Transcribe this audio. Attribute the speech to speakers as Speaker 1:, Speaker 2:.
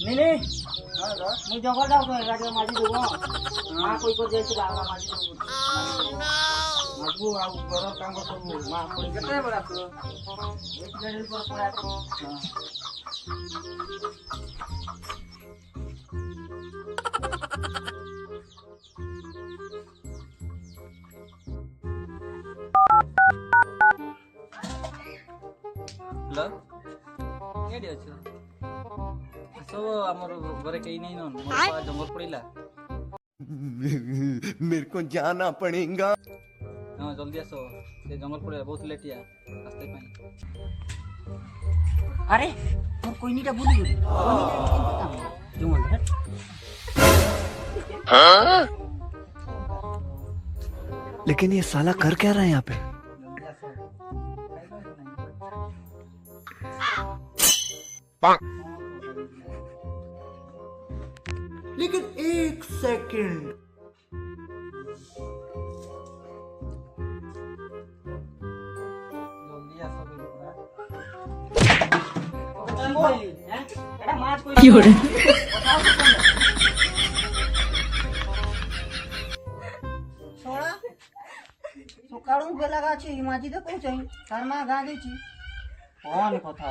Speaker 1: नहीं मुझे जंगल जाऊ तो गाड़ी माजी देबो हां कोई को जैसे बाबा माजी देबो माजबू आ घर काम करबो मां कोई केते बड़ा तो एक गाड़ी पर पड़ा हां
Speaker 2: हेलो केडी अछि सब हमर घरे कहीं नहीं न मोर पा जंगल पड़िला
Speaker 3: मेरे को जाना पड़ेगा।
Speaker 2: हां जल्दी आसो से जंगल पड़े बहुत लेट या रास्ते पाई
Speaker 1: अरे मोर कोई नीटा भूली गेली जंगल है
Speaker 3: हाँ? लेकिन ये साला कर क्या रहा है यहाँ पे?
Speaker 4: लेकिन एक सेकंड
Speaker 2: जल्दी आसो
Speaker 1: एटा माछ कोई छोड़ा सकाळू बेला गाछि माजी दे कहै छै तार मा गा दै छी कोन कथा